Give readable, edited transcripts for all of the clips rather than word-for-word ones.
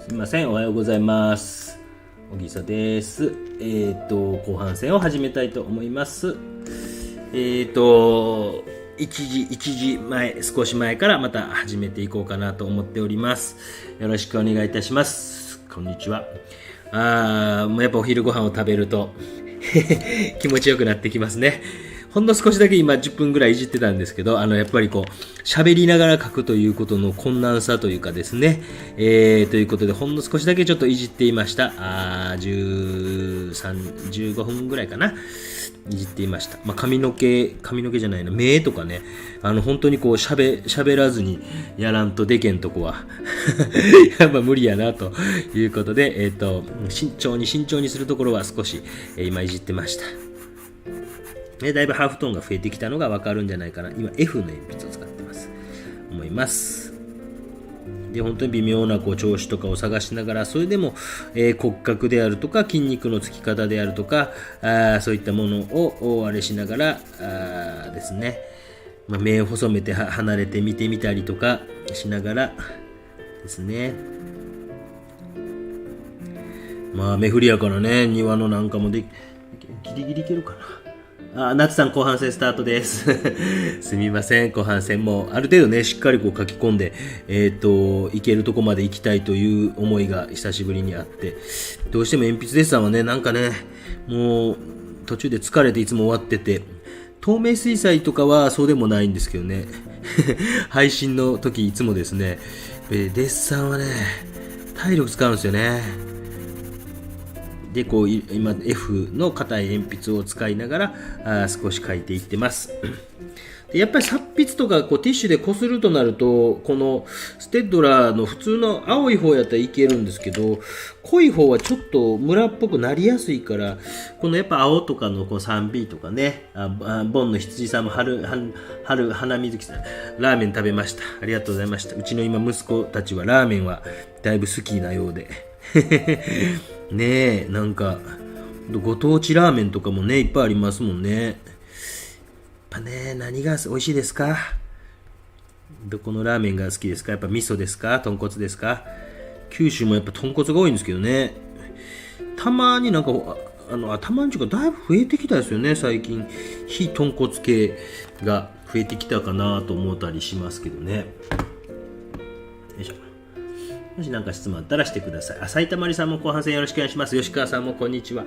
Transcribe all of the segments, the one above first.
すみません、おはようございます。小木曽です。後半戦を始めたいと思います。1時前、少し前からまた始めていこうかなと思っております。よろしくお願いいたします。こんにちは。もうやっぱお昼ご飯を食べると気持ちよくなってきますね。ほんの少しだけ今10分ぐらいいじってたんですけど、やっぱり喋りながら書くということの困難さというかですね、ということで、ほんの少しだけちょっといじっていました。15分ぐらいかな。いじっていました。髪の毛じゃないな、目とかね、本当に喋らずにやらんとでけんとこは、やっぱ無理やな、ということで、慎重にするところは少し、今いじってました。だいぶハーフトーンが増えてきたのが分かるんじゃないかな。今 F の鉛筆を使って思います。で、本当に微妙な調子とかを探しながら、それでも、骨格であるとか筋肉のつき方であるとか、そういったものをあれしながらですね、目を細めて離れて見てみたりとかしながらですね。目振りやからね、庭のなんかもギリギリいけるかな。夏さん、後半戦スタートです。すみません、後半戦もある程度ね、しっかり書き込んで、いけるとこまで行きたいという思いが久しぶりにあって、どうしても鉛筆デッサンはね、なんかね、もう途中で疲れていつも終わってて、透明水彩とかはそうでもないんですけどね、配信の時いつもですね、デッサンはね、体力使うんですよね。で今 F の硬い鉛筆を使いながら少し書いていってます。でやっぱり殺筆とかティッシュでこするとなると、このステッドラーの普通の青い方やったらいけるんですけど、濃い方はちょっとムラっぽくなりやすいから、このやっぱ青とかの3B とかね、ボンの羊さんも花水木さん、ラーメン食べました。ありがとうございました。うちの今息子たちはラーメンはだいぶ好きなようでねえ、なんかご当地ラーメンとかもね、いっぱいありますもんね。やっぱね、何が美味しいですか？どこのラーメンが好きですか？やっぱ味噌ですか？豚骨ですか？九州もやっぱ豚骨が多いんですけどね。たまになんかたまにちょっとだいぶ増えてきたですよね、最近。非豚骨系が増えてきたかなと思ったりしますけどね。よいしょ。もし何か質問あったらしてください。埼玉りさんも後半戦よろしくお願いします。吉川さんもこんにちは。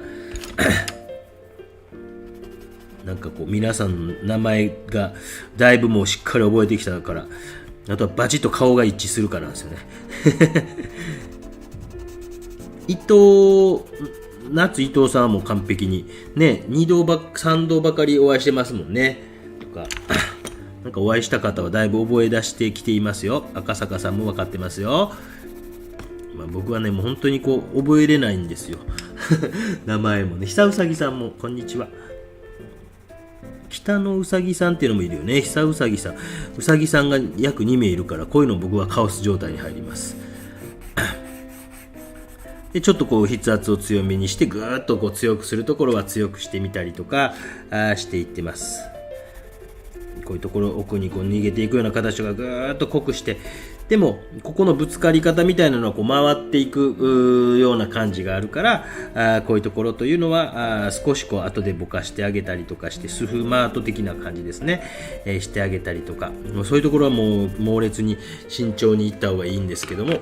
なんか皆さんの名前がだいぶもうしっかり覚えてきたから、あとはバチッと顔が一致するからなんですよね。伊藤さんはもう完璧にね、3度ばかりお会いしてますもんね。とかなんかお会いした方はだいぶ覚え出してきていますよ。赤坂さんも分かってますよ。僕はね、もう本当に覚えれないんですよ。名前もね。久うさぎさんもこんにちは。北のうさぎさんっていうのもいるよね。久うさぎさん。うさぎさんが約2名いるから、こういうの僕はカオス状態に入ります。でちょっと筆圧を強めにして、ぐーっと強くするところは強くしてみたりとかしていってます。こういうところ奥に逃げていくような形がぐーっと濃くして、でもここのぶつかり方みたいなのは回っていくような感じがあるから、こういうところというのは少し後でぼかしてあげたりとかして、スフマート的な感じですね、してあげたりとか、そういうところはもう猛烈に慎重にいった方がいいんですけども、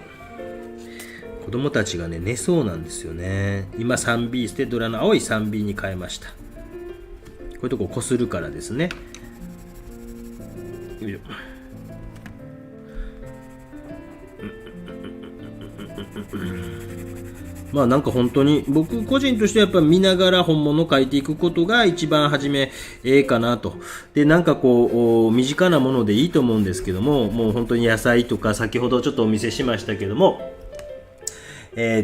子供たちがね寝そうなんですよね。今 3B ステッドラの青い 3B に変えました。こういうとここするからですね。よいしょ。なんか本当に僕個人としてはやっぱ見ながら本物を書いていくことが一番初めかなと。でなんか身近なものでいいと思うんですけども、もう本当に野菜とか先ほどちょっとお見せしましたけども、ワ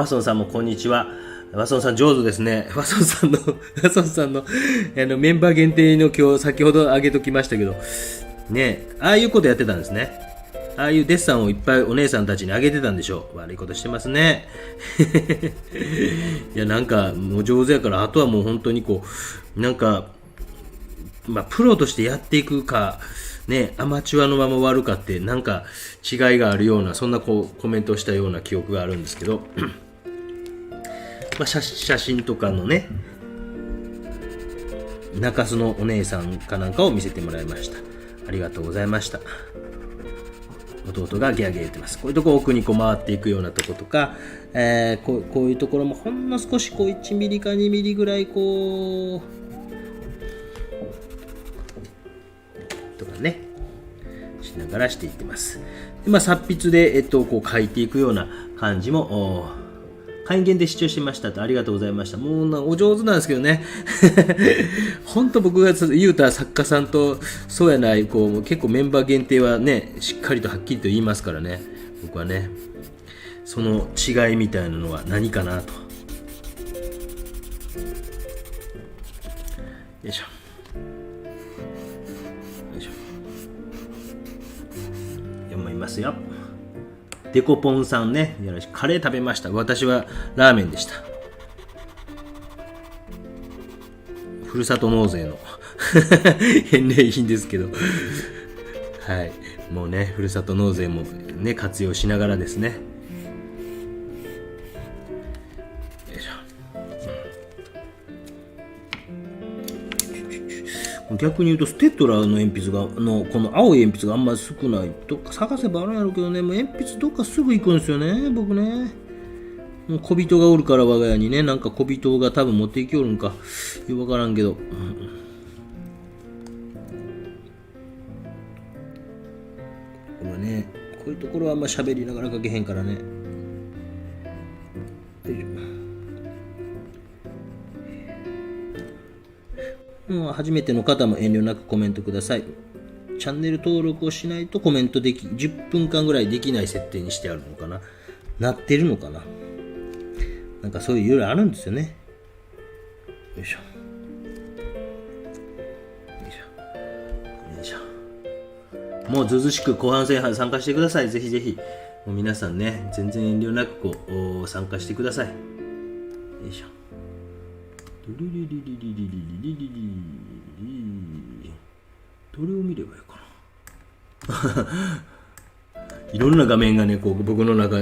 ソンさんもこんにちは。ワソンさん上手ですね。ワソンさんのメンバー限定の今日先ほど上げときましたけどね、ああいうことやってたんですね。ああいうデッサンをいっぱいお姉さんたちにあげてたんでしょう。悪いことしてますね。いやなんかもう上手やから、あとはもう本当になんかプロとしてやっていくかね、アマチュアのまま終わるかってなんか違いがあるような、そんなコメントをしたような記憶があるんですけどまあ写真とかのね、中洲のお姉さんかなんかを見せてもらいました。ありがとうございました。弟がギャーギャー言ってます。こういうとこ奥にこう回っていくようなとことか、こういうところもほんの少しこう1ミリか2ミリぐらいこうとかねしながらしていってます。で、まあ、達筆で、こう書いていくような感じも還元で視聴してましたと、ありがとうございました。もうお上手なんですけどね本当僕が言うた作家さんとそうやないこう結構メンバー限定はねしっかりとはっきりと言いますからね。僕はねその違いみたいなのは何かなと。よいしょよいしょ。読みますよ。デコポンさんね、よろしく。カレー食べました。私はラーメンでした。ふるさと納税の返礼品ですけどはい、もうねふるさと納税もね活用しながらですね。よいしょ。逆に言うとステッドラーの鉛筆がこの青い鉛筆があんまり少ない。どっか探せばあるんやろうけどね、もう鉛筆どっかすぐ行くんですよね僕ね。もう小人がおるから我が家にね、なんか小人が多分持っていきおるんかよく分からんけど、これねこういうところはあんま喋りながら書けへんからね。初めての方も遠慮なくコメントください。チャンネル登録をしないとコメントでき10分間ぐらいできない設定にしてあるのかな、なってるのかな、なんかそういういろいろあるんですよね。よいしょよいしょよいしょ。もうずうずしく後半戦参加してください。ぜひぜひもう皆さんね全然遠慮なくこう参加してください。よいしょ。どれを見ればいいかないろんな画面がねこう僕の中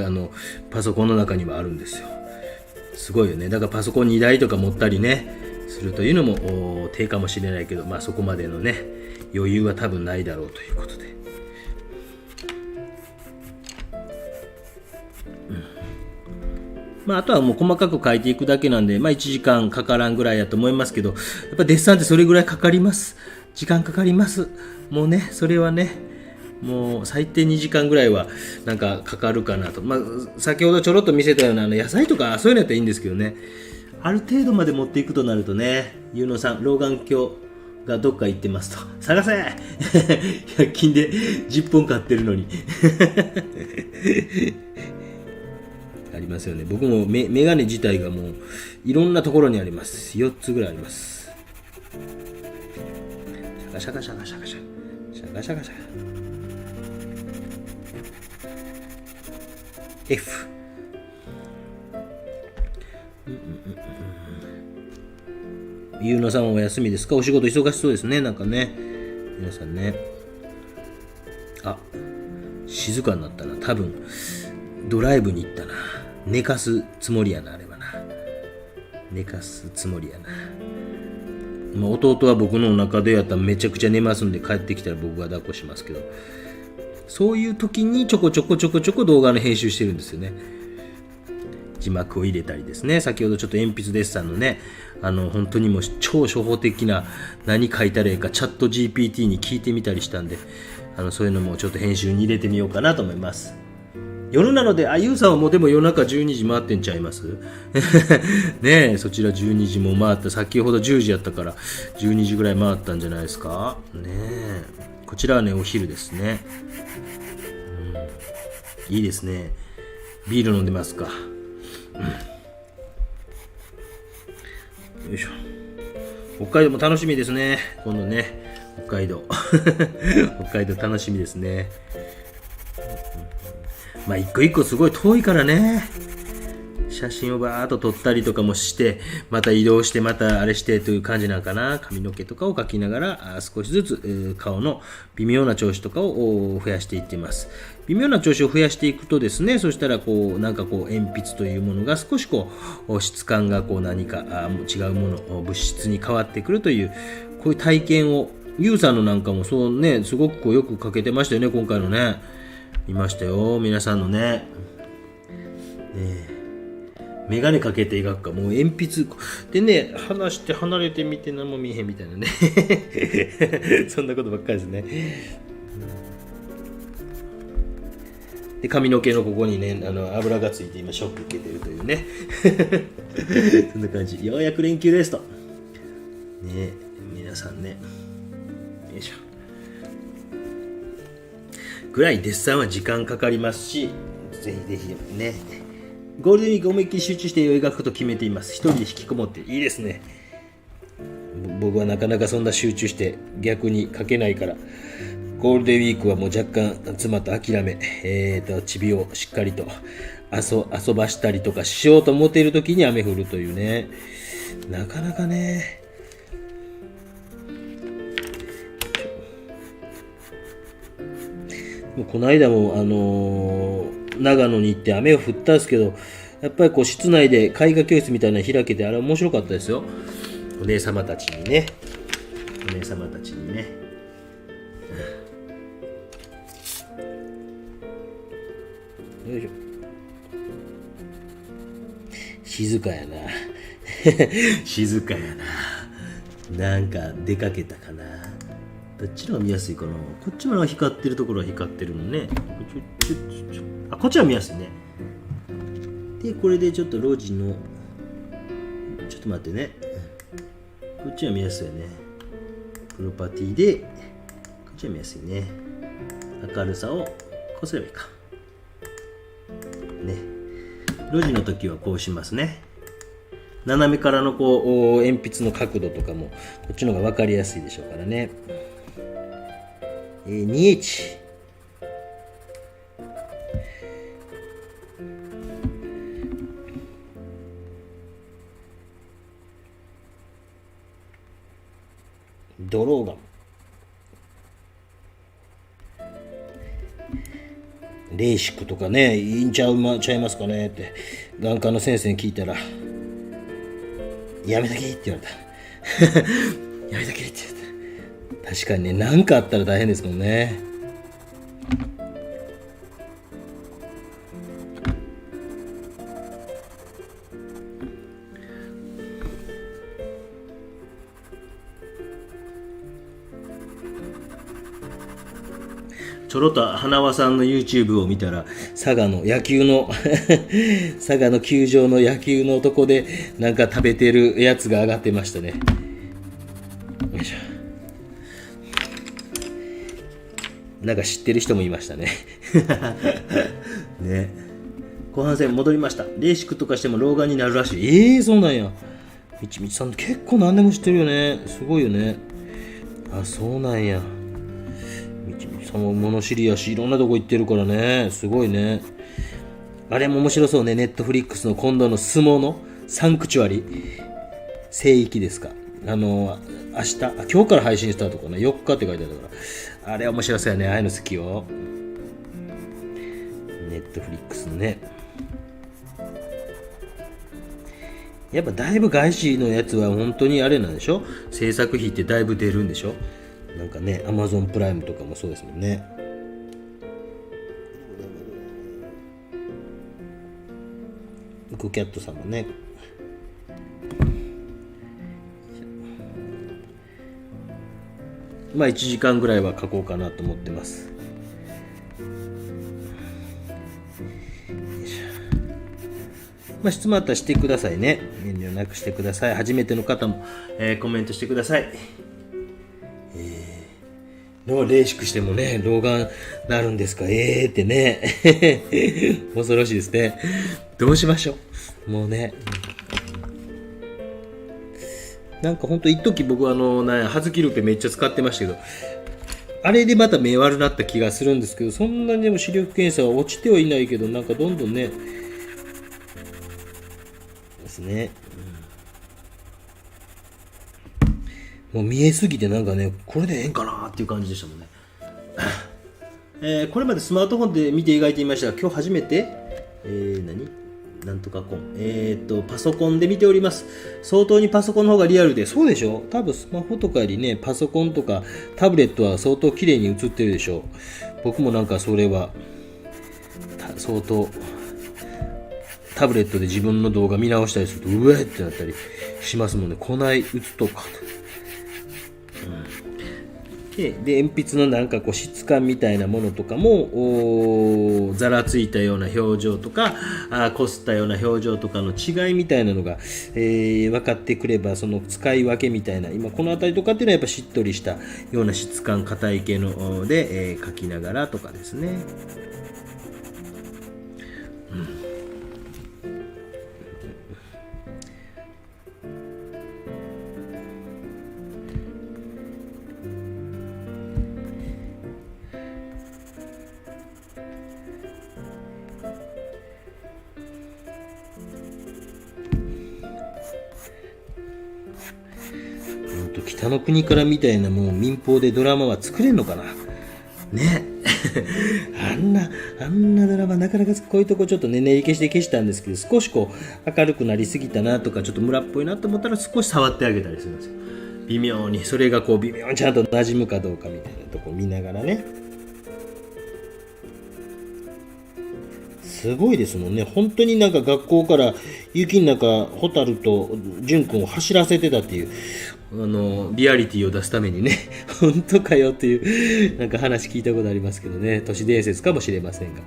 パソコンの中にはあるんですよ。すごいよね。だからパソコン2台とか持ったりねするというのも手かもしれないけど、まあそこまでのね余裕は多分ないだろうということで、まあ、あとはもう細かく書いていくだけなんで、まあ、1時間かからんぐらいやと思いますけど、やっぱデッサンってそれぐらいかかります。時間かかります。もうね、それはね、もう最低2時間ぐらいはなんかかかるかなと。まあ、先ほどちょろっと見せたような野菜とかそういうのやったらいいんですけどね、ある程度まで持っていくとなるとね、ゆうのさん、老眼鏡がどっか行ってますと。探せ100均で10本買ってるのにありますよね。僕もメガネ自体がもういろんなところにあります。4つぐらいあります。シャカシャカシャカシャカシャカシャカシャカ F。 ゆうのさんはお休みですか？お仕事忙しそうですね。なんかね皆さんね。あ、静かになったな。多分ドライブに行ったな。寝かすつもりやな、あれはな。寝かすつもりやな。まあ、弟は僕のお腹でやったらめちゃくちゃ寝ますんで、帰ってきたら僕が抱っこしますけど、そういう時にちょこちょこ動画の編集してるんですよね。字幕を入れたりですね。先ほどちょっと鉛筆デッサンのね、本当にもう超初歩的な何書いたらいいかチャット GPT に聞いてみたりしたんで、そういうのもちょっと編集に入れてみようかなと思います。夜なので、ゆうさんはもうでも夜中12時回ってんちゃいますねえ、そちら12時も回った。先ほど10時やったから12時ぐらい回ったんじゃないですかねえ。こちらはねお昼ですね。いいですね。ビール飲んでますか。よいしょ。北海道も楽しみですね。今度ね北海道北海道楽しみですね。まあ一個一個すごい遠いからね。写真をバーっと撮ったりとかもして、また移動して、またあれしてという感じなんかな。髪の毛とかを描きながら、少しずつ、顔の微妙な調子とかを増やしていっています。微妙な調子を増やしていくとですね、そしたらなんか鉛筆というものが少し質感が何か違うもの、物質に変わってくるという、こういう体験を、ユウさんのなんかもそうね、すごくよく描けてましたよね、今回のね。見ましたよ、皆さんのね。メガネかけて描くか、もう鉛筆でね、離して離れてみて何も見えへんみたいなね。そんなことばっかりですね。で、髪の毛のここにね、油がついて今ショック受けてるというね。そんな感じ。ようやく連休ですと。ね、皆さんね。よいしょ。ぐらいデッサンは時間かかりますし、ぜひぜひね。ゴールデンウィーク思いっきり集中して絵を描くことを決めています。一人で引きこもっていいですね。僕はなかなかそんな集中して逆に描けないから、ゴールデンウィークはもう若干妻と諦め、チビをしっかりと遊ばしたりとかしようと思っている時に雨降るというね。なかなかね。もうこの間も長野に行って雨が降ったんですけど、やっぱり室内で絵画教室みたいなの開けて、あれ面白かったですよ。お姉様たちにね。よいしょ。静かやな。静かやな。なんか出かけたかな。どっちのが見やすいかな。こっちは光ってるところは光ってるのね。あ、こっちは見やすいね。で、これでちょっと路地の、ちょっと待ってね。こっちは見やすいよね。プロパティで、こっちは見やすいね。明るさをこうすればいいか。ね。路地の時はこうしますね。斜めからの鉛筆の角度とかも、こっちの方が分かりやすいでしょうからね。2H。ドローガン。レーシックとかね、いいんちゃいますかねって、眼科の先生に聞いたら、やめとけって言われた。やめとけって言われた。確かにね、何かあったら大変ですもんね。ちょろっと花輪さんの YouTube を見たら、佐賀の野球の佐賀の球場の野球のとこでなんか食べてるやつが上がってましたね。よいしょ。なんか知ってる人もいましたね。ね。後半戦戻りました。レーシックとかしても老眼になるらしい。そうなんや。みちみちさん結構何でも知ってるよね。すごいよね。あ、そうなんや。その物知りやし、いろんなとこ行ってるからね、すごいね。あれも面白そうね。ネットフリックスの今度の相撲のサンクチュアリ聖域ですか。今日から配信スタートかな。4日って書いてあるから、あれ面白そうやね。ああいうの好きよ。ネットフリックスのね。やっぱだいぶ外資のやつは本当にあれなんでしょ。制作費ってだいぶ出るんでしょ。なんかね、Amazon プライムとかもそうですもんね。ウクキャットさんもね。まあ1時間ぐらいは書こうかなと思ってます。まあ、質問あったらしてくださいね。遠慮なくしてください。初めての方も、コメントしてください。レーシックしてもね、老眼なるんですかってね。恐ろしいですね。どうしましょう。もうね。なんかほんと一時僕はハズキルペめっちゃ使ってましたけど、あれでまた目悪なった気がするんですけど、そんなにでも視力検査は落ちてはいないけど、なんかどんどんね、ですね。もう見えすぎてなんかね、これでええんかなっていう感じでしたもんね。これまでスマートフォンで見て描いていましたが、今日初めて、なんとかコン。パソコンで見ております。相当にパソコンの方がリアルで、そうでしょ？多分スマホとかよりね、パソコンとかタブレットは相当綺麗に映ってるでしょう。僕もなんかそれは、相当、タブレットで自分の動画見直したりすると、うわーってなったりしますもんね。こない映っとか。で、鉛筆のなんかこう質感みたいなものとかもざらついたような表情とかこすったような表情とかの違いみたいなのが、分かってくれば、その使い分けみたいな、今この辺りとかっていうのはやっぱしっとりしたような質感、硬い系ので、描きながらとかですね。北の国からみたいなもう民放でドラマは作れんのかなね。あんなドラマなかなかこういうとこちょっとね練り消しで消したんですけど、少しこう明るくなりすぎたなとかちょっと村っぽいなと思ったら少し触ってあげたりするんですよ。微妙にそれがこう微妙にちゃんと馴染むかどうかみたいなとこ見ながらね。すごいですもんね。本当になんか学校から雪の中、蛍と淳君を走らせてたっていう、リアリティを出すためにね、本当かよっていう、なんか話聞いたことありますけどね、都市伝説かもしれませんが。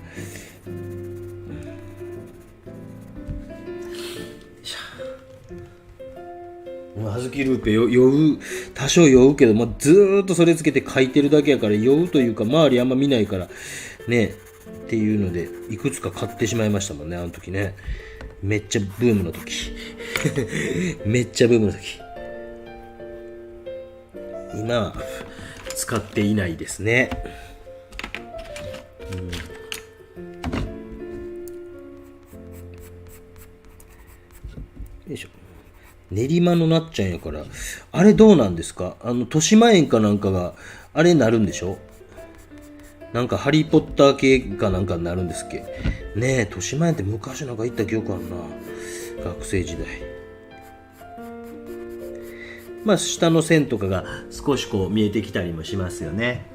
葉月ルーペ酔う、多少酔うけど、ずーっとそれつけて書いてるだけやから酔うというか、周りあんま見ないからねっていうのでいくつか買ってしまいましたもんね、あの時ね。めっちゃブームの時めっちゃブームの時。今は使っていないですね。よいしょ。練馬のなっちゃんやから、あれどうなんですか？豊島園かなんかがあれになるんでしょ？なんかハリーポッター系かなんかになるんですっけね。え、豊島園って昔なんか行った記憶あるな、学生時代。下の線とかが少しこう見えてきたりもしますよね。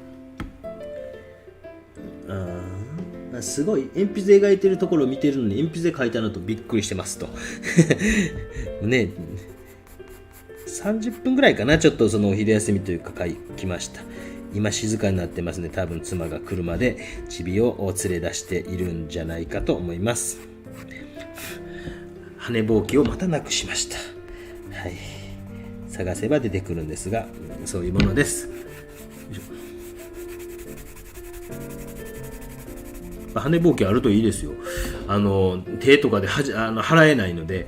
すごい鉛筆で描いてるところを見てるのに鉛筆で描いたのとびっくりしてますとね。30分ぐらいかな、ちょっとそのお昼休みというか来ました。今静かになってますね。多分妻が車でチビを連れ出しているんじゃないかと思います。羽ぼうきをまたなくしました。はい、探せば出てくるんですが、そういうものです。羽ぼうきあるといいですよ。手とかで払えないので、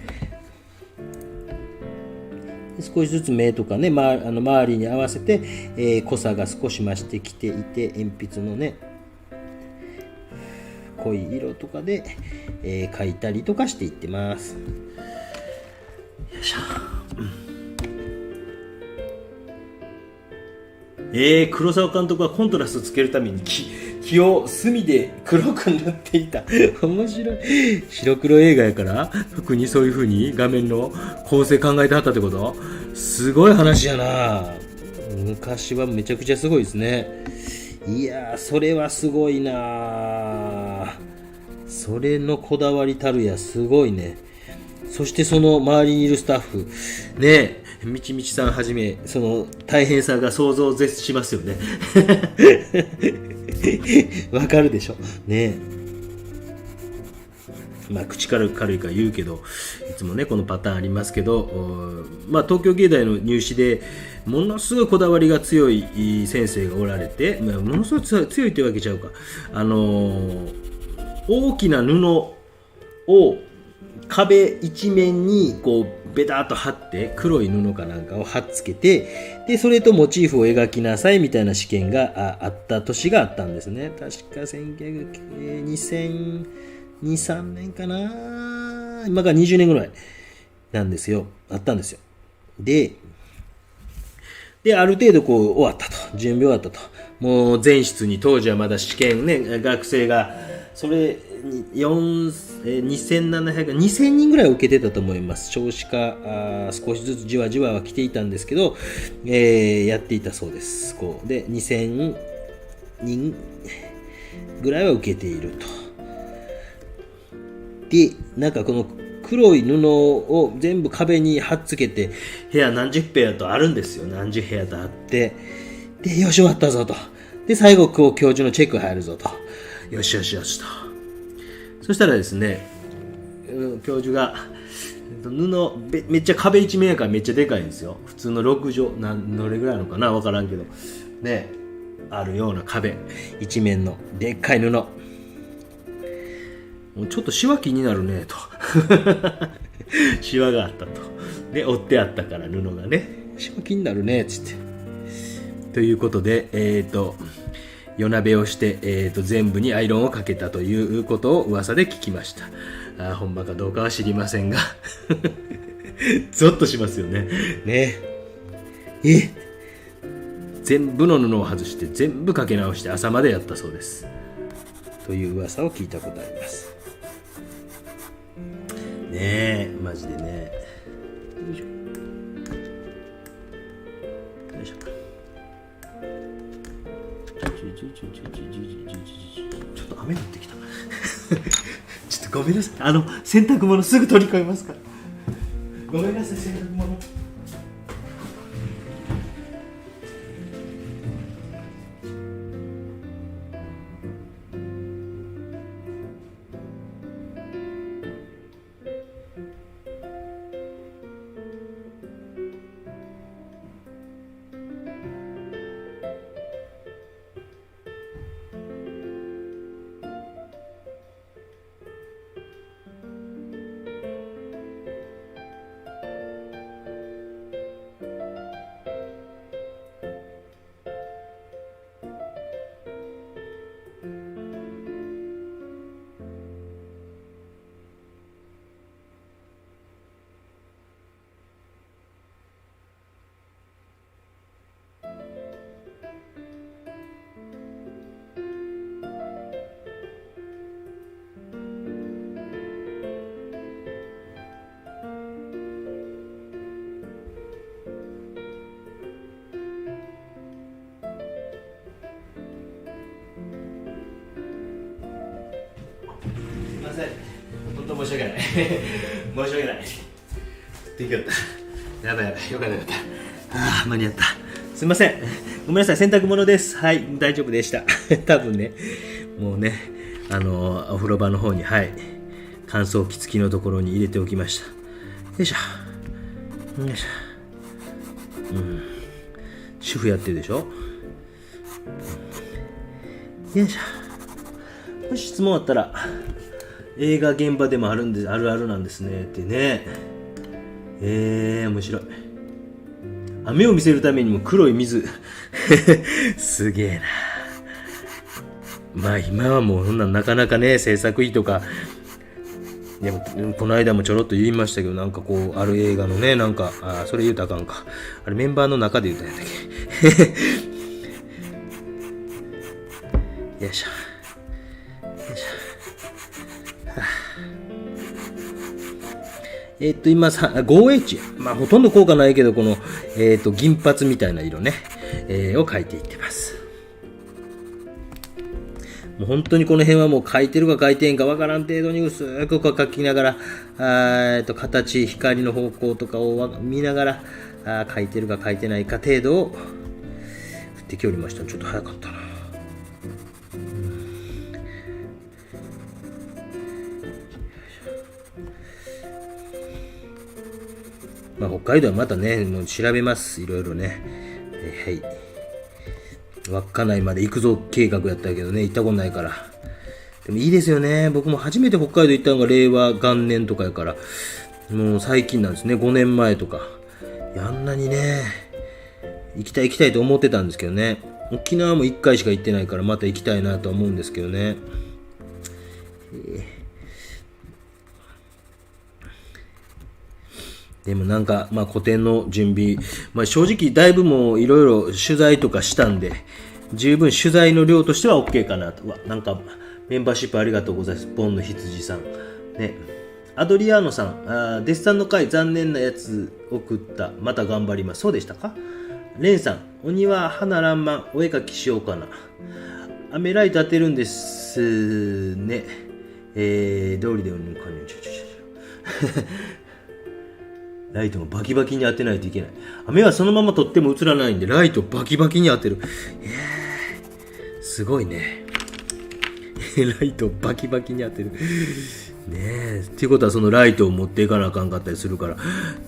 少しずつ目とかね、周りに合わせて、濃さが少し増してきていて、鉛筆のね濃い色とかで、描いたりとかしていってます。よいしょ。黒沢監督はコントラストつけるために木を墨で黒く塗っていた。面白い。白黒映画やから服にそういう風に画面の構成考えてはったってこと？すごい話やな。昔はめちゃくちゃすごいですね。いやー、それはすごいな。それのこだわりたるや、すごいね。そしてその周りにいるスタッフね、みちみちさんはじめ、その大変さが想像を絶しますよね。わかるでしょね。口軽いから言うけど、いつもねこのパターンありますけど、東京芸大の入試でものすごいこだわりが強い先生がおられて、ものすごい強いってわけちゃうか、大きな布を壁一面にこうベターっと貼って、黒い布かなんかを貼っつけて、でそれとモチーフを描きなさいみたいな試験があった年があったんですね。確か2002、3年かな、今から20年ぐらいなんですよ。あったんですよ。で、ある程度終わったと。準備終わったと。もう前室に当時はまだ試験ね、学生が、それに2700、2000人ぐらい受けてたと思います。少子化、少しずつじわじわは来ていたんですけど、やっていたそうです。で、2000人ぐらいは受けていると。で、なんかこの黒い布を全部壁に貼っつけて、部屋何十部屋とあるんですよ。何十部屋とあって。で、よし終わったぞと。で、最後教授のチェック入るぞと。よしよしよしと。そしたらですね、教授が、めっちゃ壁一面やからめっちゃでかいんですよ。普通の6畳、どれぐらいなのかなわからんけど。ね、あるような壁。一面のでっかい布。もうちょっとシワ気になるね、と。シワがあったと。で、折ってあったから布がね。シワ気になるね、つって。ということで、夜鍋をして、全部にアイロンをかけたということを噂で聞きました。ほんまかどうかは知りませんが。ゾッとしますよね。ねえ。全部の布を外して全部かけ直して朝までやったそうです。という噂を聞いたことあります。ねえ、マジでね。よいしょ。よいしょ。ちょっと雨降ってきた。ちょっとごめんなさい。洗濯物すぐ取り替えますから。ごめんなさい、洗濯物。本当申し訳ない。申し訳ない。できよった。やばい、よかったよかった。間に合った。すいません。ごめんなさい、洗濯物です。はい、大丈夫でした。多分ね、もうね、お風呂場の方に、はい、乾燥機付きのところに入れておきました。よいしょ。よいしょ。主婦やってるでしょ。よいしょ。もし質問あったら、映画現場でもあるあるなんですねってね。面白い。雨を見せるためにも黒い水。すげえな。まあ今はもうそんななかなかね、制作費とか、でもこの間もちょろっと言いましたけど、なんかある映画のね、なんか、それ言うたらあかんか。あれメンバーの中で言うたんやったっけ。よいしょ。今さ、5H。まあ、ほとんど効果ないけど、この、銀髪みたいな色ね、を描いていってます。もう本当にこの辺はもう描いてるか描いてんかわからん程度に薄く描きながら、形、光の方向とかを見ながら、描いてるか描いてないか程度を振ってきおりました。ちょっと早かったな。まあ、北海道はまたね、もう調べます。いろいろね。はい。稚内まで行くぞ計画やったけどね、行ったことないから。でもいいですよね。僕も初めて北海道行ったのが令和元年とかやから、もう最近なんですね。5年前とか。あんなにね、行きたいと思ってたんですけどね。沖縄も1回しか行ってないから、また行きたいなと思うんですけどね。でもなんか、まあ個展の準備、まあ正直だいぶもういろいろ取材とかしたんで、十分取材の量としては OK かなと。なんかメンバーシップありがとうございます。ボンの羊さん。ね。アドリアーノさん、デッサンの回残念なやつ送った。また頑張ります。そうでしたか？レンさん、お庭花爛漫、お絵描きしようかな。雨ライト当てるんですね。道理でライトもバキバキに当てないといけない。雨はそのまま撮っても映らないんで、ライトバキバキに当てる。すごいね。ライトバキバキに当てる。ねえ。っていうことはそのライトを持っていかなあかんかったりするから、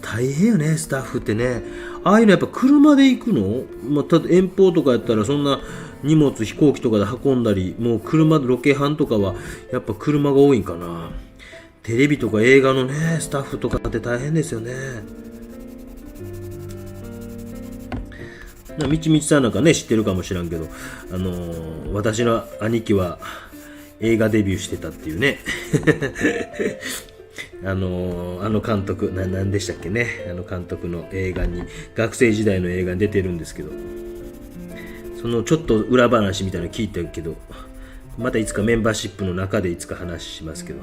大変よね、スタッフってね。ああいうのやっぱ車で行くの？まあ、ただ遠方とかやったらそんな荷物飛行機とかで運んだり、もう車、ロケハンとかはやっぱ車が多いんかな。テレビとか映画のね、スタッフとかって大変ですよね。みちみちさんなんかね、知ってるかもしらんけど、私の兄貴は映画デビューしてたっていうね。あの監督、何でしたっけね。監督の映画に、学生時代の映画に出てるんですけど、そのちょっと裏話みたいなの聞いたけど、またいつかメンバーシップの中でいつか話しますけど。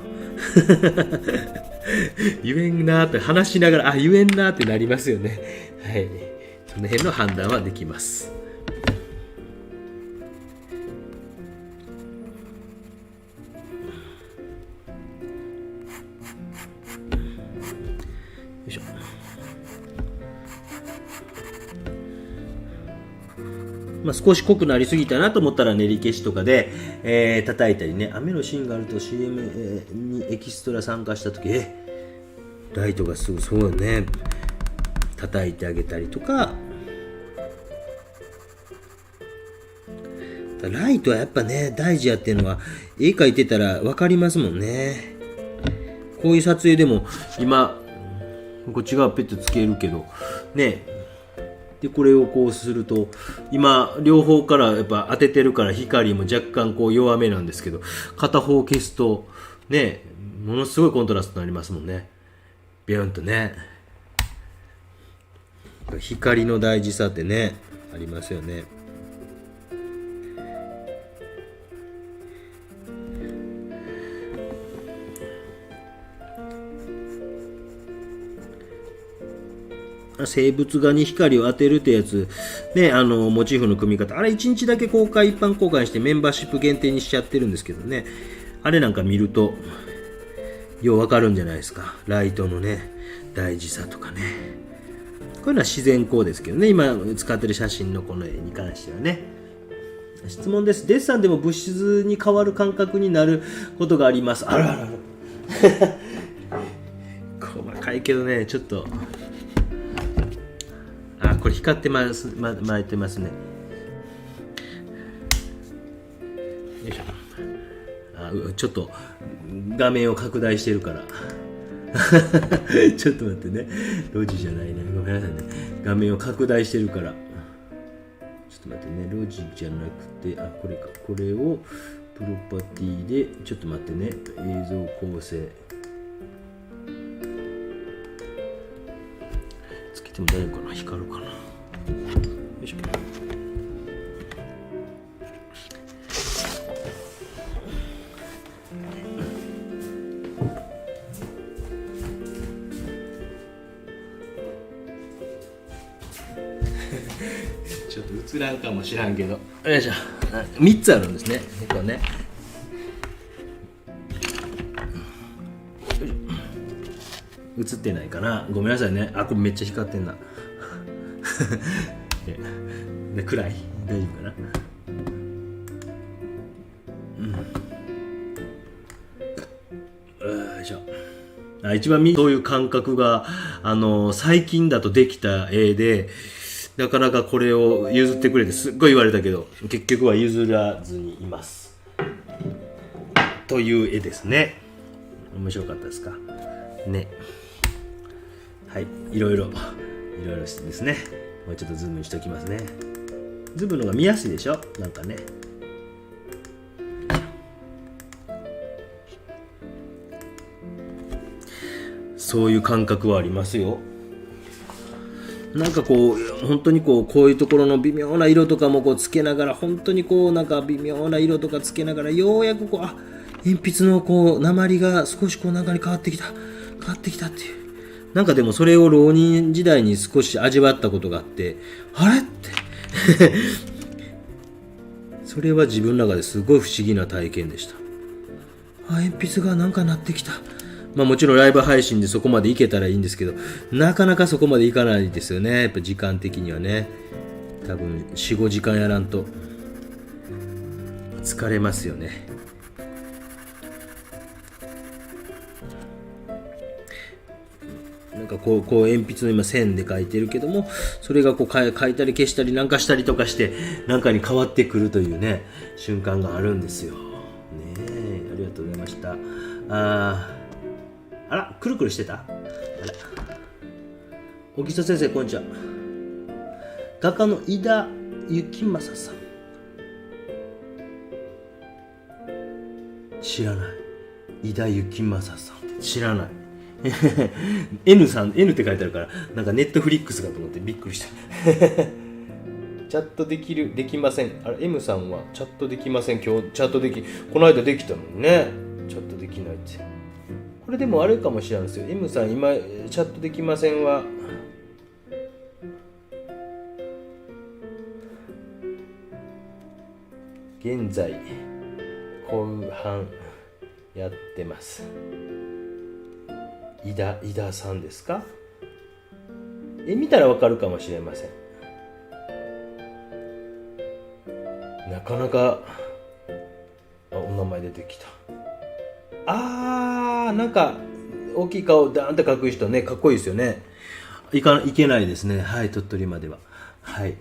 言えんなーって話しながら、言えんなーってなりますよね。はい。その辺の判断はできます。よいしょ。まあ、少し濃くなりすぎたなと思ったら練り消しとかで、叩いたりね。雨のシーンがあると CM にエキストラ参加した時、ライトがすぐそうよね。叩いてあげたりとか。ライトはやっぱね、大事やっていうのは、絵描いてたら分かりますもんね。こういう撮影でも、今、こっち側ペットつけるけど、ね。で、これをこうすると、今、両方からやっぱ当ててるから光も若干こう弱めなんですけど、片方消すと、ね、ものすごいコントラストになりますもんね。ビューンとね。光の大事さってね、ありますよね。生物画に光を当てるってやつ、ね、モチーフの組み方、あれ1日だけ一般公開してメンバーシップ限定にしちゃってるんですけどね、あれなんか見ると、ようわかるんじゃないですか。ライトのね、大事さとかね。こういうのは自然光ですけどね、今使ってる写真のこの絵に関してはね。質問です。デッサンでも物質に変わる感覚になることがあります。あらあらあら。細かいけどね、ちょっと。これ光ってます、巻いてますね。よいしょ。ちょっと画面を拡大してるから。ちょっと待ってね。ロジじゃないね。ごめんなさいね。画面を拡大してるから。ちょっと待ってね。ロジじゃなくて、これか。これをプロパティで、ちょっと待ってね。映像構成。つけても大丈夫かな？光るかな？よいしょ。ちょっと映らんかもしらんけど、よいしょ。3つあるんですね。これね。映ってないかな。ごめんなさいね。これめっちゃ光ってんな。で暗い？大丈夫かな。よいしょ。一番そういう感覚が最近だとできた絵で、なかなかこれを譲ってくれてすっごい言われたけど、結局は譲らずにいますという絵ですね。面白かったですかね。はい、いろいろしてですね。もうちょっとズームにしておきますね。ズームの方が見やすいでしょ、なんかね。そういう感覚はありますよ。なんかこう本当にこういうところの微妙な色とかもこうつけながら、本当にこうなんか微妙な色とかつけながら、ようやくこう鉛筆のこう鉛が少しこう中に変わってきたっていう、なんかでもそれを浪人時代に少し味わったことがあって、あれってそれは自分の中ですごい不思議な体験でした。鉛筆がなんかなってきた。まあもちろんライブ配信でそこまでいけたらいいんですけど、なかなかそこまでいかないですよね。やっぱ時間的にはね。多分4、5時間やらんと疲れますよね。なんかこう鉛筆の今線で書いてるけども、それがこう書いたり消したりなんかしたりとかしてなんかに変わってくるというね瞬間があるんですよ。ねえ、ありがとうございました。あら、くるくるしてた？あら。沖下先生、こんにちは。画家の井田幸正さん。知らない。井田幸正さん。知らない。N さん、N って書いてあるから、なんかネットフリックスかと思ってびっくりした。チャットできません。あれ、M さんはチャットできません。今日チャットこの間できたのにね。チャットできないって。これでもあれかもしれないですよ。M さん、今、チャットできませんは、現在、後半やってます。井田さんですか？見たらわかるかもしれません。なかなかお名前出てきた。なんか大きい顔ダーンって描く人ね、かっこいいですよね。いけないですね。はい、鳥取までは。はい。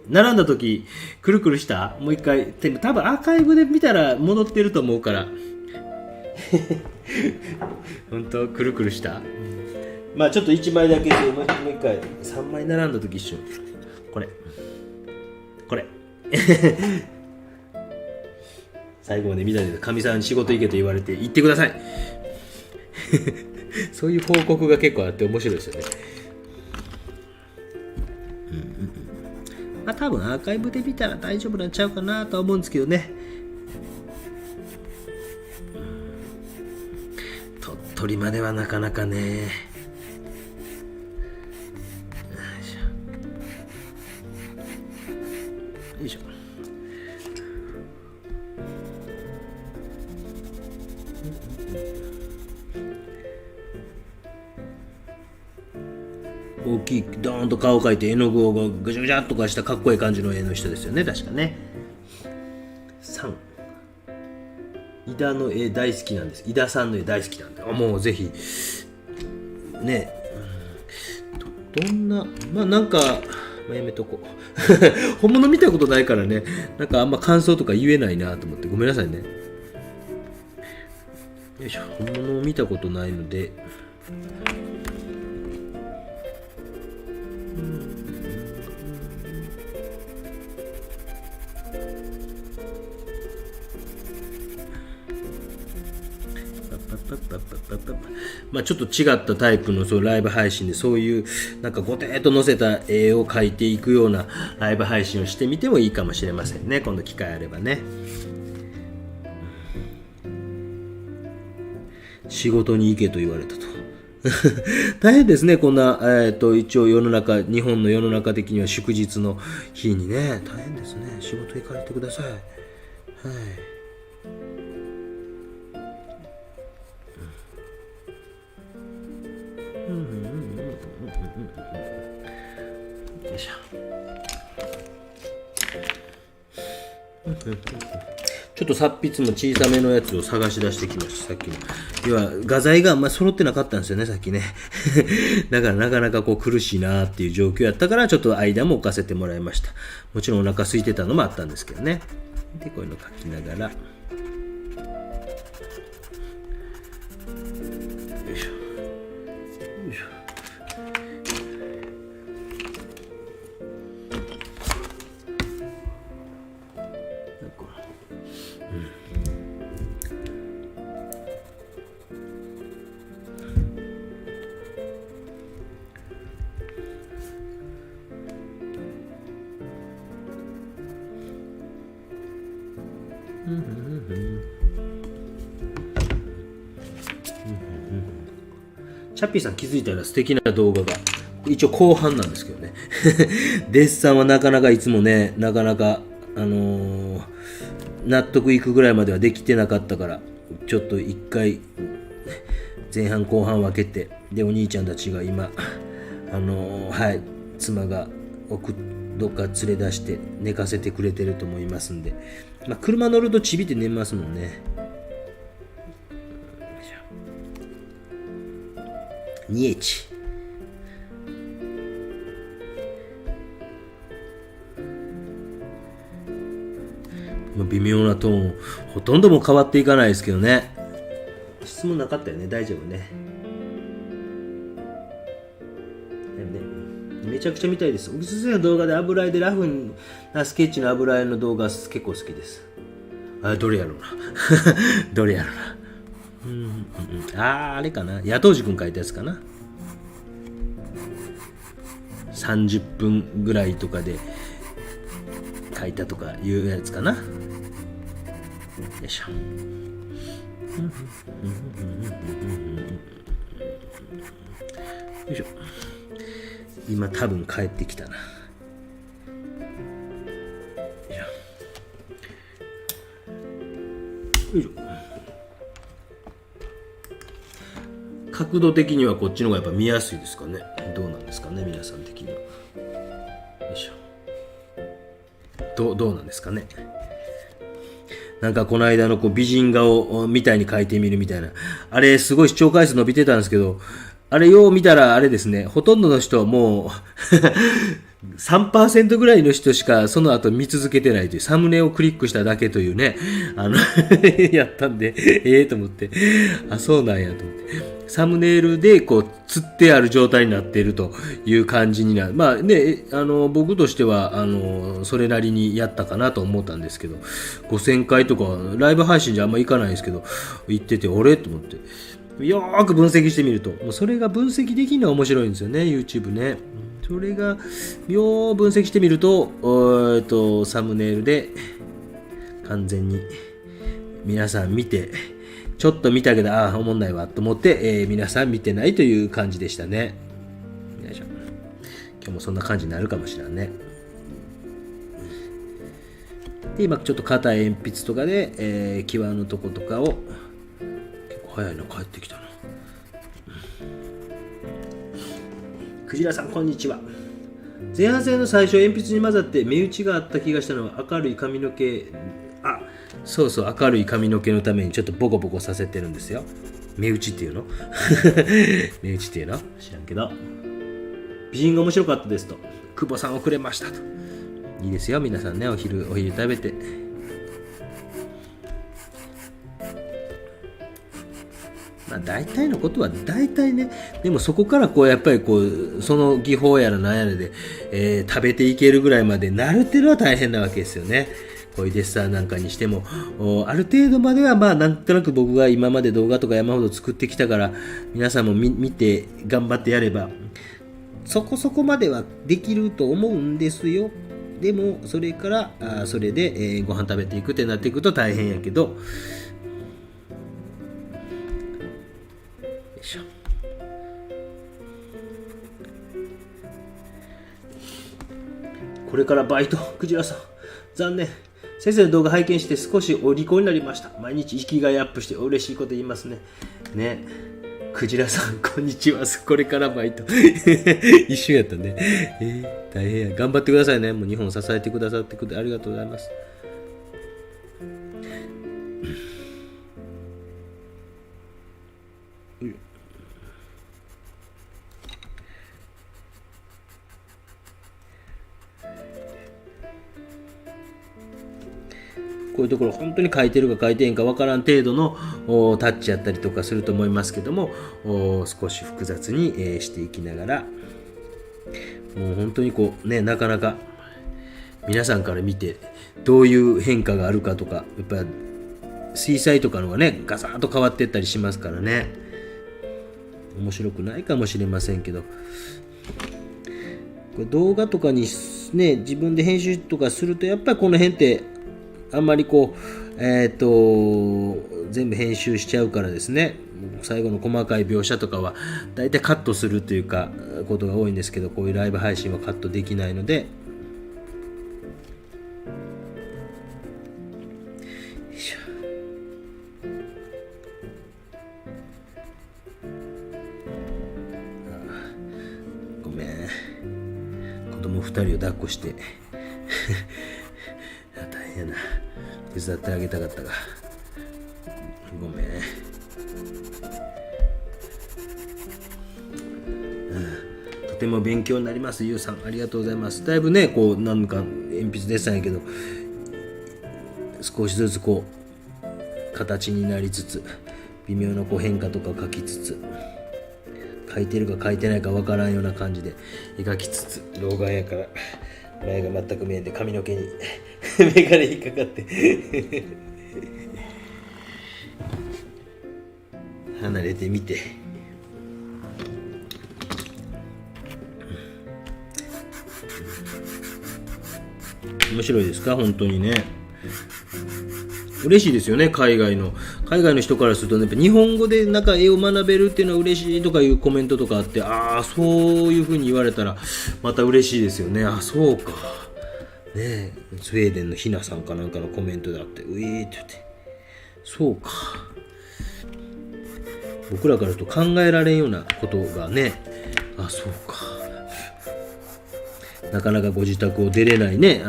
並んだ時くるくるした？もう一回。多分アーカイブで見たら戻ってると思うから。本当くるくるした？まあちょっと1枚だけもう一回3枚並んだ時一緒。これ最後まで見たでかみさんに仕事行けと言われて行ってください。そういう報告が結構あって面白いですよね。まあ多分アーカイブで見たら大丈夫なんちゃうかなとは思うんですけどね。鳥取まではなかなかね。よいしょ。大きいドーンと顔描いて絵の具をぐちゃぐちゃっとかしたかっこいい感じの絵の人ですよね、確かね。3、井田の絵大好きなんです。井田さんの絵大好きなんで、もうぜひね。どんな、まあなんか、やめとこう。本物見たことないからね、なんかあんま感想とか言えないなと思ってごめんなさいね。よいしょ。本物を見たことないので、まあちょっと違ったタイプのそうライブ配信でそういうなんかごてーっと載せた絵を描いていくようなライブ配信をしてみてもいいかもしれませんね。今度機会あればね。仕事に行けと言われたと。大変ですね、こんな、一応世の中、日本の世の中的には祝日の日にね、大変ですね。仕事行かれてください。はい。よいしょ。ちょっと達筆も小さめのやつを探し出してきました、さっきの。要は、画材があんまり揃ってなかったんですよね、さっきね。だからなかなかこう苦しいなっていう状況やったから、ちょっと間も置かせてもらいました。もちろんお腹空いてたのもあったんですけどね。で、こういうの書きながら。よいしょ。よいしょ。チャッピーさん気づいたら素敵な動画が一応後半なんですけどねデッサンはなかなかいつもねなかなか納得いくぐらいまではできてなかったからちょっと一回前半後半分けてでお兄ちゃんたちが今はい妻がどっか連れ出して寝かせてくれてると思いますんで、まあ、車乗るとちびって寝ますもんね。2H微妙なトーンほとんども変わっていかないですけどね。質問なかったよね。大丈夫ね。めちゃくちゃ見たいです。おすすめの動画で油絵でラフなスケッチの油絵の動画結構好きです。どれやろうなどれやろうな。あれかな。野党寺くん書いたやつかな。30分ぐらいとかで書いたとかいうやつかな。よいしょ。よいしょ。今多分帰ってきたな。よいしょ。角度的にはこっちの方がやっぱ見やすいですかね。どうなんですかね、皆さん的には。よいしょ。どうなんですかね。なんかこの間の美人顔みたいに描いてみるみたいな。あれすごい視聴回数伸びてたんですけど、あれよう見たらあれですね、ほとんどの人はもう3% ぐらいの人しかその後見続けてないという、サムネをクリックしただけというね、やったんで、と思って、そうなんやと思って。サムネイルで釣ってある状態になっているという感じになる。まあね、僕としては、それなりにやったかなと思ったんですけど、5000回とか、ライブ配信じゃあんま行かないですけど、行ってて、俺と思って。よーく分析してみると、もうそれが分析できるのは面白いんですよね、YouTube ね。それが、よー分析してみると、サムネイルで完全に皆さん見て、ちょっと見たけど、おもんないわと思って、皆さん見てないという感じでしたね。よいしょ。今日もそんな感じになるかもしれないね。で、今ちょっと硬い鉛筆とかで、際のとことかを、早いな、帰ってきたな。クジラさんこんにちは。前半戦の最初鉛筆に混ざって目打ちがあった気がしたのは明るい髪の毛、そうそう、明るい髪の毛のためにちょっとボコボコさせてるんですよ。目打ちっていうの目打ちっていうの知らんけど、美人が面白かったですと久保さんをくれましたと。いいですよ皆さんね、お昼食べて。まあ大体のことは大体ね、でもそこからやっぱりその技法やらなんやらで、食べていけるぐらいまでなるっていうのは大変なわけですよね。こういうデッサンなんかにしても、ある程度まではまあなんとなく僕が今まで動画とか山ほど作ってきたから、皆さんも見て頑張ってやれば、そこそこまではできると思うんですよ。でもそれからそれで、ご飯食べていくってなっていくと大変やけど、これからバイト、クジラさん残念。先生の動画拝見して少しお利口になりました。毎日生きがいアップして嬉しいこと言いますね。ね、クジラさんこんにちは。これからバイト一瞬やったね。大変や。頑張ってくださいね。もう日本を支えてくださってありがとうございます。こういうところ本当に書いてるか書いてへんか分からん程度のタッチやったりとかすると思いますけども、少し複雑にしていきながら、もう本当になかなか皆さんから見てどういう変化があるかとか、やっぱ水彩とかのがねガサッと変わっていったりしますからね、面白くないかもしれませんけど、これ動画とかにね自分で編集とかするとやっぱりこの辺ってあんまり全部編集しちゃうからですね、最後の細かい描写とかはだいたいカットするというかことが多いんですけど、こういうライブ配信はカットできないので、よいしょ。ごめん、子供2人を抱っこして大変やな、手伝ってあげたかったが、ごめん。とても勉強になります。ゆうさんありがとうございます。だいぶね、こうなんか鉛筆デッサンやけど少しずつこう形になりつつ、微妙なこう変化とかを描きつつ、描いてるか描いてないかわからんような感じで描きつつ、老眼やから前が全く見えんで髪の毛に眼鏡引っかかって離れてみて、面白いですか？本当にね、嬉しいですよね。海外の人からするとね、やっぱ日本語でなんか絵を学べるっていうのは嬉しいとかいうコメントとかあって、ああそういう風に言われたらまた嬉しいですよね。あ、そうかね、スウェーデンのひなさんかなんかのコメントであって、うえーって言って、そうか、僕らからすると考えられんようなことがね、あ、そうか、なかなかご自宅を出れないね、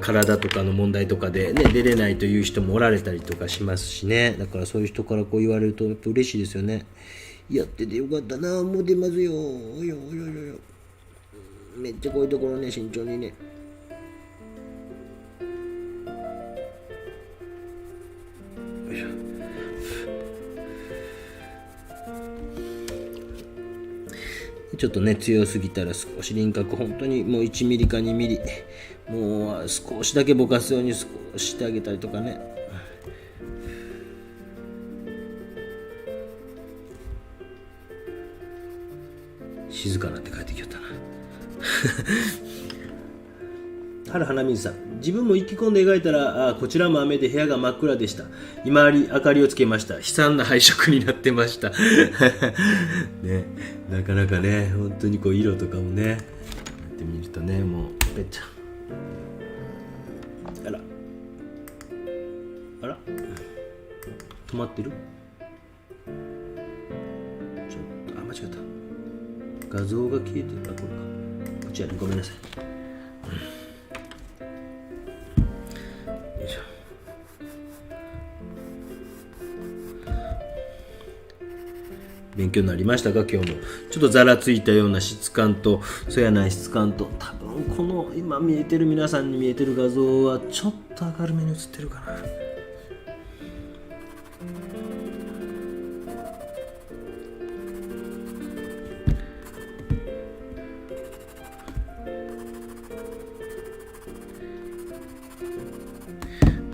体とかの問題とかで、ね、出れないという人もおられたりとかしますしね。だからそういう人からこう言われるとやっぱ嬉しいですよね。やっててよかったな、もう出ますよ。めっちゃこういうところね、慎重にね。よいしょ。ちょっとね、強すぎたら少し輪郭、本当にもう1ミリか2ミリ、もう少しだけぼかすように少ししてあげたりとかね。静かなって帰ってきよったな春花水さん、自分も意気込んで描いたら、こちらも雨で部屋が真っ暗でした。今明かりをつけました。悲惨な配色になってましたね、なかなかね、本当にこう色とかもねやってみるとね、もうめっちゃ、あら止まってる、ちょっと間違った、画像が消えてた、これか、こちらにごめんなさい。勉強になりましたか？今日もちょっとざらついたような質感と、そうやない質感と、多分この今見えてる、皆さんに見えてる画像はちょっと明るめに映ってるかな。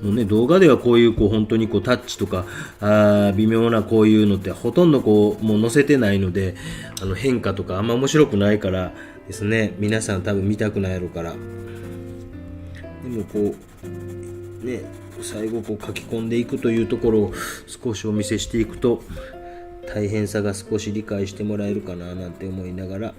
もうね、動画ではこういう本当にタッチとか微妙なこういうのってほとんどもう載せてないので、変化とかあんま面白くないからですね、皆さん多分見たくないやろから。でもね、最後書き込んでいくというところを少しお見せしていくと、大変さが少し理解してもらえるかななんて思いながら、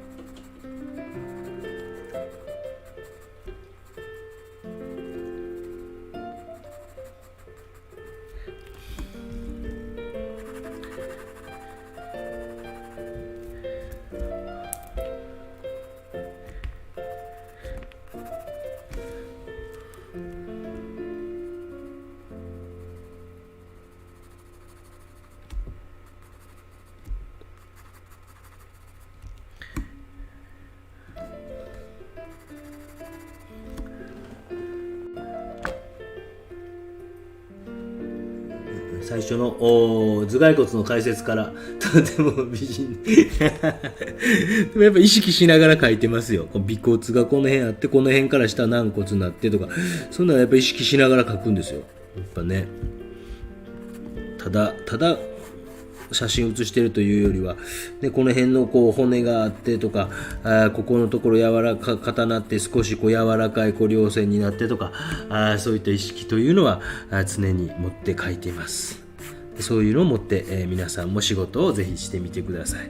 最初の頭蓋骨の解説からとても美人でもやっぱ意識しながら書いてますよ。尾骨がこの辺あって、この辺から下軟骨になってとか、そんなのやっぱ意識しながら書くんですよ。やっぱね、ただ写真写してるというよりは、でこの辺のこう骨があってとか、ここのところ柔らか固なって少しこう柔らかいこう稜線になってとか、そういった意識というのは常に持って書いています。そういうのを持って、皆さんも仕事をぜひしてみてください。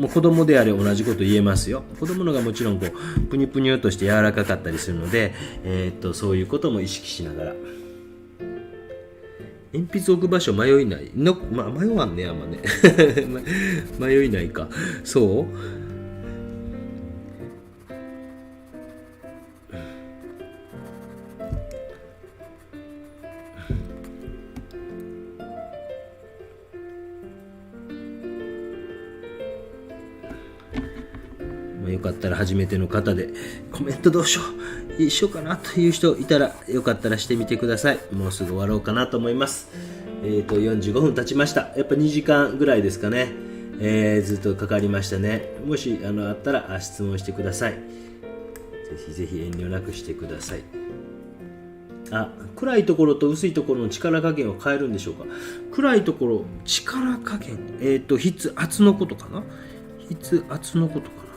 もう子供であれ同じこと言えますよ。子供のがもちろんこうプニュプニュとして柔らかかったりするので、そういうことも意識しながら。鉛筆置く場所迷いないの、迷わんねあんまね迷いないか。そうよかったら初めての方でコメントどうしよう一緒かなという人いたらよかったらしてみてください。もうすぐ終わろうかなと思います。45分経ちました。やっぱ2時間ぐらいですかね。ずっとかかりましたね。もしあったら質問してください。ぜひぜひ遠慮なくしてください。暗いところと薄いところの力加減を変えるんでしょうか。暗いところ力加減、筆圧のことかな。筆圧のことかな。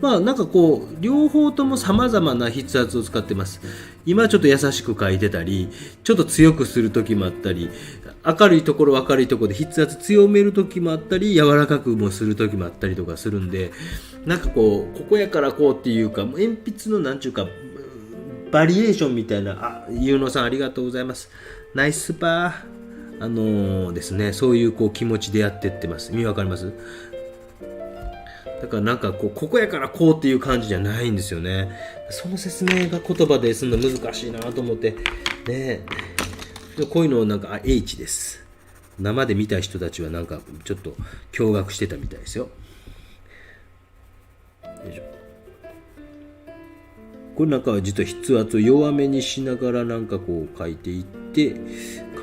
なんかこう両方とも様々な筆圧を使ってます。今ちょっと優しく書いてたり、ちょっと強くする時もあったり、明るいところ明るいところで筆圧強める時もあったり、柔らかくもする時もあったりとかするんで、なんかここやからこうっていうか、鉛筆のなんちゅうかバリエーションみたいな。ゆうのさんありがとうございます。ナイスパー。ですね、そういうこう気持ちでやってってます。意味わかります？だからなんかここやからこうっていう感じじゃないんですよね。その説明が言葉でするの難しいなと思ってね。こういうのをなんかH です。生で見た人たちはなんかちょっと驚愕してたみたいですよ。よいしょ。これなんか実は筆圧を弱めにしながらなんかこう書いていって、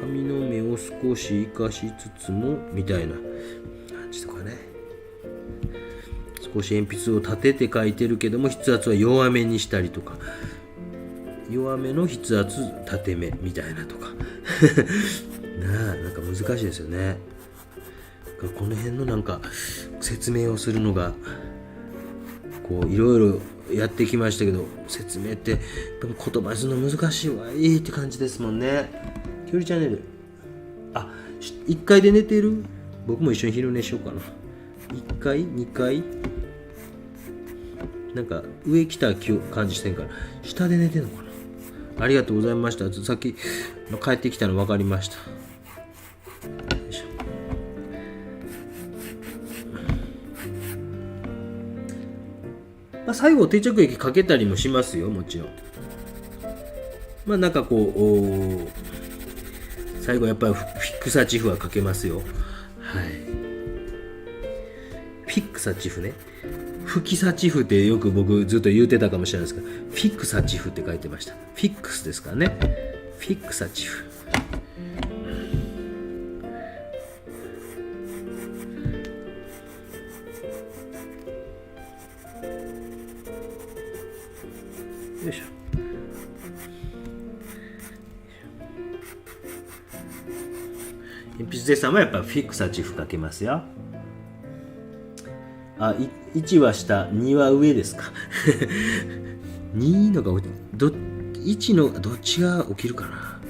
紙の目を少し活かしつつもみたいな感じとかね。少し鉛筆を立てて書いてるけども筆圧は弱めにしたりとか、弱めの筆圧縦めみたいなとかなんか難しいですよね。この辺のなんか説明をするのがこういろいろやってきましたけど、説明って言葉にするの難しいわいいって感じですもんね。きょりチャンネル1階で寝てる？僕も一緒に昼寝しようかな。1階2階なんか上来た感じしてんから下で寝てんのかな。ありがとうございました。さっき帰ってきたの分かりました。よいしょ。最後定着液かけたりもしますよ、もちろん。なんかこう最後やっぱりフィックサチフはかけますよ。はい。フィックサチフね。フキサチフってよく僕ずっと言うてたかもしれないですけど、フィックサチフって書いてました。フィックスですからね。フィックサチフ。よいしょ。鉛筆デッサンはやっぱフィックサチフかけますよ。1は下、2は上ですか。2のが1のどっちが起きるかな。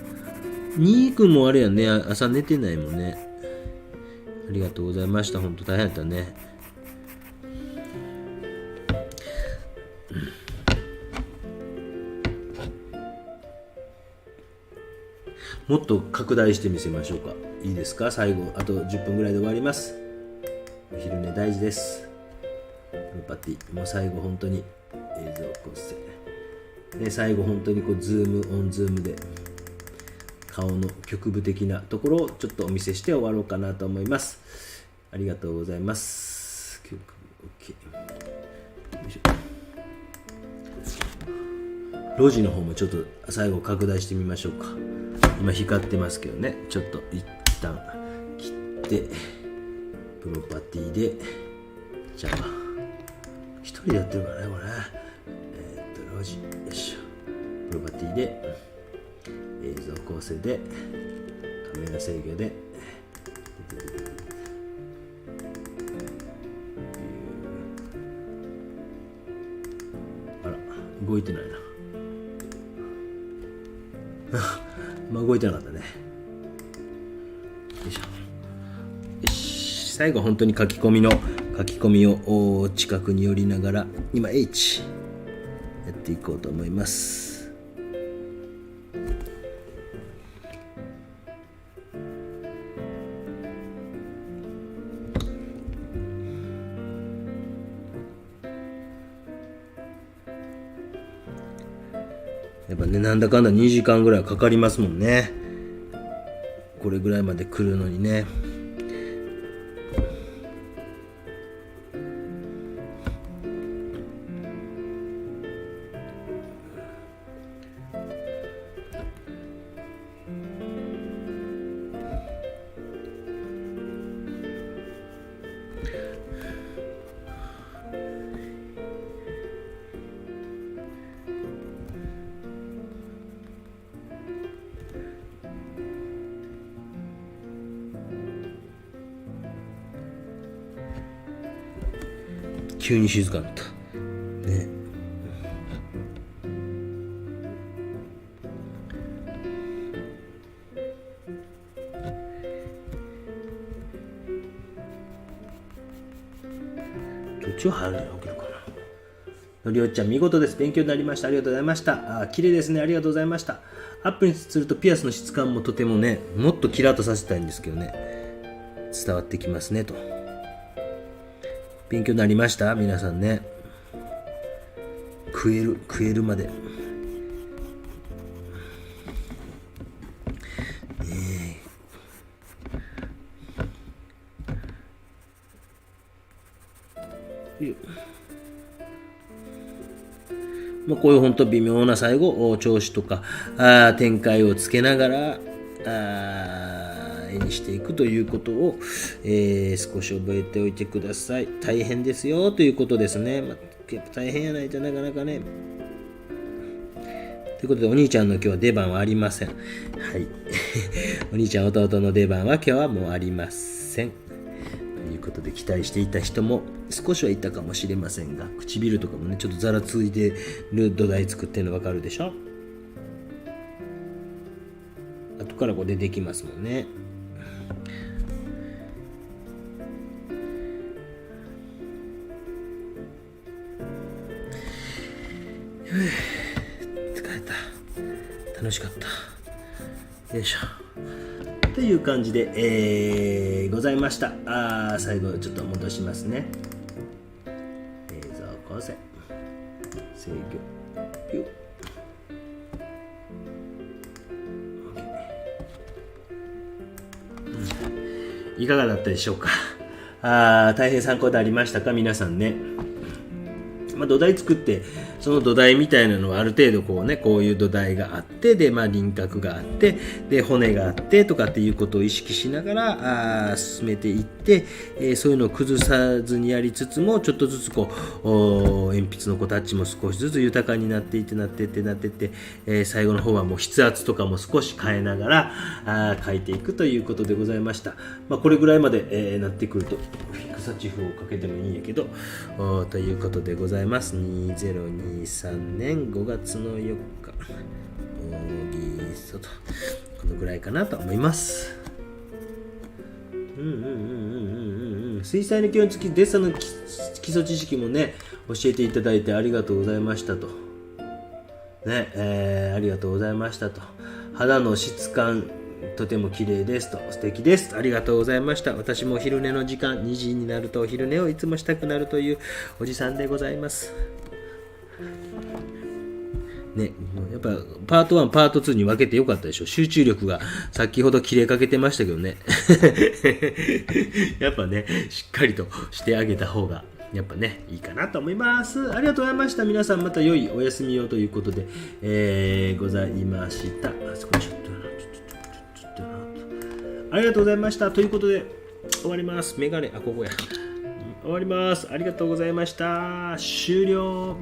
2君もあれやね、朝寝てないもんね。ありがとうございました。本当大変だったね。もっと拡大してみせましょうか。いいですか？最後あと10分ぐらいで終わります。お昼寝大事です。パティもう最後本当に映像をこうして、ね、最後本当にこうズームオンズームで顔の局部的なところをちょっとお見せして終わろうかなと思います。ありがとうございます。局部 OK。 よいしょ。路地の方もちょっと最後拡大してみましょうか。今光ってますけどね、ちょっと一旦切ってプロパティでじゃあ一人でやってるからねこれね。ロジよいしょ。プロパティで映像構成でカメラ制御で動いてないなまあ動いてなかったね。よいしょ。よし、最後本当に書き込みを近くに寄りながら今 H やっていこうと思います。やっぱね、なんだかんだ2時間ぐらいかかりますもんね。これぐらいまで来るのにね。急に静かになったね。どっちを入るの起きるかな。のりおちゃん見事です。勉強になりました。ありがとうございました。綺麗ですね。ありがとうございました。アップにするとピアスの質感もとてもね、もっとキラッとさせたいんですけどね、伝わってきますねと。勉強になりました皆さんね。食えるまでまあこういう本当微妙な最後調子とか展開をつけながら絵にしていくということを、少し覚えておいてください。大変ですよということですね。やっぱ大変やないとなかなかね。ということでお兄ちゃんの今日は出番はありません。はい。お兄ちゃん弟の出番は今日はもうありません。ということで期待していた人も少しはいたかもしれませんが、唇とかもねちょっとざらついてる土台作ってるの分かるでしょ。後からこう出てきますもんね。疲れた。楽しかった。よいしょ。という感じで、ございました。最後ちょっと戻しますね。映像構成制御いかがだったでしょうか。大変参考でありましたか皆さんね。土台作ってその土台みたいなのはある程度こうね、こういう土台があってで、輪郭があってで骨があってとかっていうことを意識しながら進めていって、そういうのを崩さずにやりつつもちょっとずつこう鉛筆のタッチも少しずつ豊かになっていって、最後の方はもう筆圧とかも少し変えながら描いていくということでございました。これぐらいまで、なってくるとフィクサチフをかけてもいいんやけどということでございます。2023年5月の4日大ぎそとこのぐらいかなと思います。水彩の基本付きデッサンの基礎知識もね教えていただいてありがとうございましたとね、ありがとうございましたと。肌の質感とても綺麗ですと、素敵です、ありがとうございました。私もお昼寝の時間2時になるとお昼寝をいつもしたくなるというおじさんでございますね。やっぱパート1パート2に分けてよかったでしょ。集中力が先ほど切れかけてましたけどねやっぱねしっかりとしてあげた方がやっぱねいいかなと思います。ありがとうございました。皆さんまた良いお休みをということで、ございました。ありがとうございました。ということで終わります。メガネここや終わります。ありがとうございました。終了。